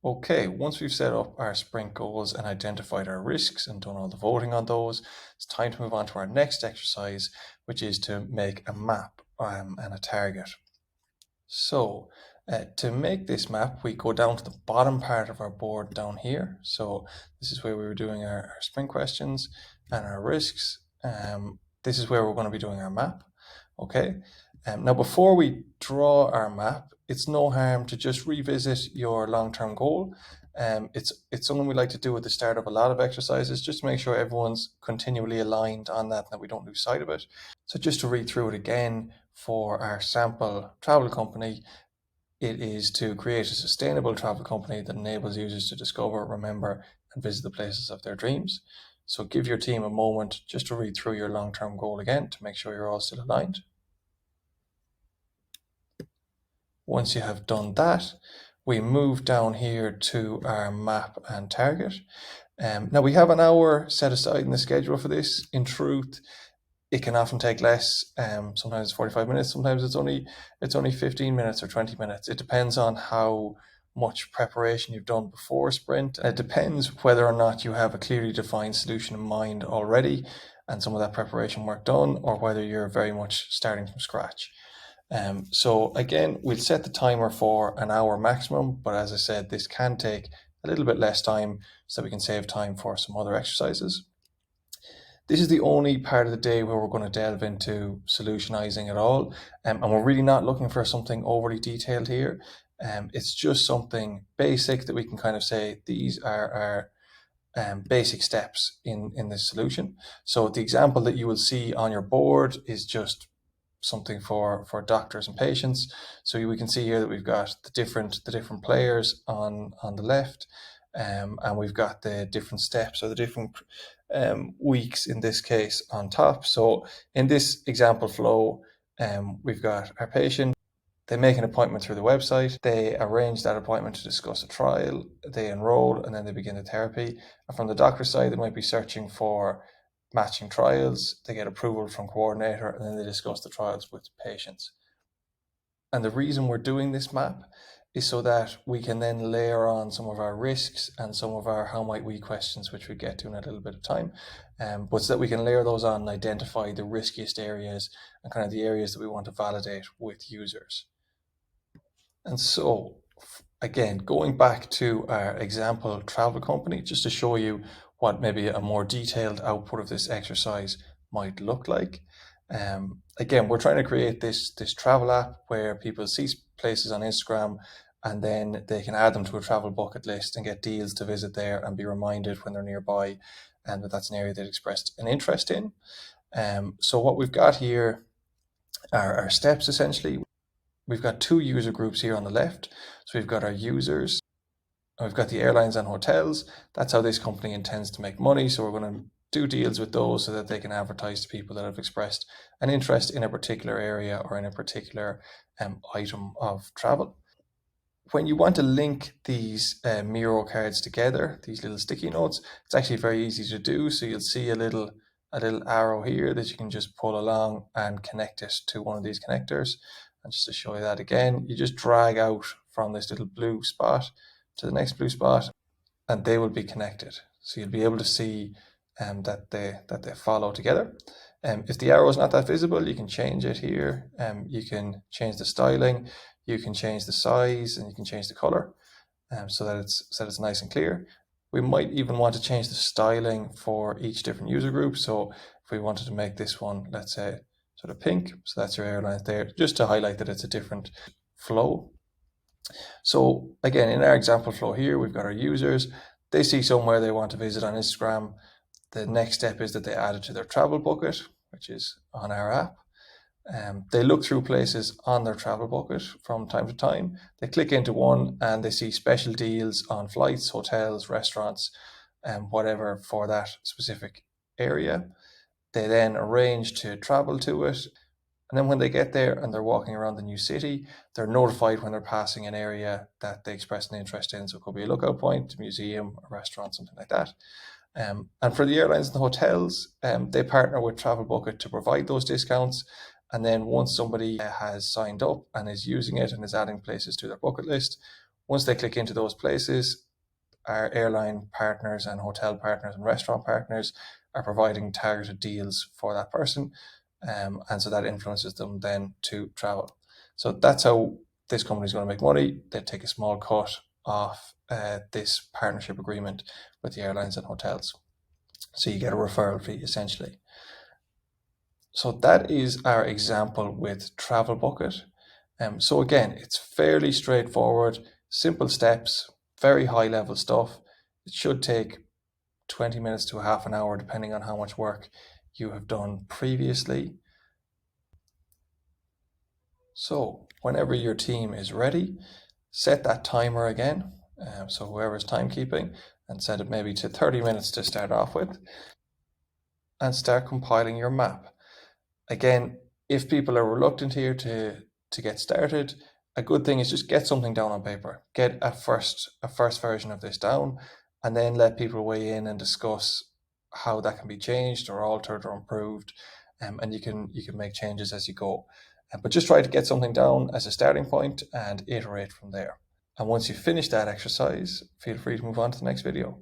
Okay, once we've set up our sprint goals and identified our risks and done all the voting on those, it's time to move on to our next exercise, which is to make a map and a target. So to make this map, we go down to the bottom part of our board down here. So this is where we were doing our sprint questions and our risks. This is where we're going to be doing our map. Okay. Now, before we draw our map, it's no harm to just revisit your long-term goal. It's something we like to do at the start of a lot of exercises, just to make sure everyone's continually aligned on that and that we don't lose sight of it. So just to read through it again, for our sample travel company, it is to create a sustainable travel company that enables users to discover, remember, and visit the places of their dreams. So give your team a moment just to read through your long-term goal again to make sure you're all still aligned. Once you have done that, we move down here to our map and target. Now we have an hour set aside in the schedule for this. In truth, it can often take less. Sometimes it's 45 minutes, sometimes it's only 15 minutes or 20 minutes. It depends on how much preparation you've done before sprint. It depends whether or not you have a clearly defined solution in mind already and some of that preparation work done, or whether you're very much starting from scratch. So again, we'll set the timer for an hour maximum, but as I said, this can take a little bit less time so that we can save time for some other exercises. This is the only part of the day where we're going to delve into solutionizing at all. And we're really not looking for something overly detailed here. It's just something basic that we can kind of say, these are our basic steps in this solution. So the example that you will see on your board is just something for doctors and patients. So we can see here that we've got the different players on the left, and we've got the different steps or the different weeks in this case on top. So in this example flow, we've got our patient. They make an appointment through the website. They arrange that appointment to discuss a trial. They enroll and then they begin the therapy. And from the doctor's side, they might be searching for matching trials. They get approval from coordinator and then they discuss the trials with patients. And the reason we're doing this map is so that we can then layer on some of our risks and some of our how might we questions, which we get to in a little bit of time, but so that we can layer those on and identify the riskiest areas and kind of the areas that we want to validate with users. And so again, going back to our example travel company, just to show you what maybe a more detailed output of this exercise might look like. Again, we're trying to create this travel app where people see places on Instagram and then they can add them to a travel bucket list and get deals to visit there and be reminded when they're nearby and that that's an area they've expressed an interest in. So what we've got here are our steps essentially. We've got two user groups here on the left. So we've got our users, and we've got the airlines and hotels. That's how this company intends to make money. So we're going to do deals with those so that they can advertise to people that have expressed an interest in a particular area or in a particular item of travel. When you want to link these Miro cards together, these little sticky notes, it's actually very easy to do. So you'll see a little arrow here that you can just pull along and connect it to one of these connectors. And just to show you that again, you just drag out from this little blue spot to the next blue spot, and they will be connected. So you'll be able to see that they follow together. If the arrow is not that visible, you can change it here. You can change the styling, you can change the size, and you can change the color so that it's nice and clear. We might even want to change the styling for each different user group. So if we wanted to make this one, let's say, sort of pink, so that's your airlines there, just to highlight that it's a different flow. So again, in our example flow here, we've got our users. They see somewhere they want to visit on Instagram. The next step is that they add it to their travel bucket, which is on our app. They look through places on their travel bucket from time to time. They click into one and they see special deals on flights, hotels, restaurants, whatever for that specific area. They then arrange to travel to it. And then when they get there and they're walking around the new city, they're notified when they're passing an area that they expressed an interest in. So it could be a lookout point, a museum, a restaurant, something like that. And for the airlines and the hotels, they partner with Travel Bucket to provide those discounts. And then once somebody has signed up and is using it and is adding places to their bucket list, Once they click into those places, our airline partners and hotel partners and restaurant partners are providing targeted deals for that person. And so that influences them then to travel. So that's how this company is going to make money. They take a small cut off this partnership agreement with the airlines and hotels. So you get a referral fee essentially. So that is our example with Travel Bucket. So again, it's fairly straightforward, simple steps, very high level stuff. It should take 20 minutes to half an hour, depending on how much work you have done previously. So whenever your team is ready, set that timer again. So whoever's timekeeping, and set it maybe to 30 minutes to start off with, and start compiling your map. Again, if people are reluctant here to get started, a good thing is just get something down on paper. Get a first version of this down, and then let people weigh in and discuss how that can be changed or altered or improved. And you can make changes as you go. But just try to get something down as a starting point and iterate from there. And once you finish that exercise, feel free to move on to the next video.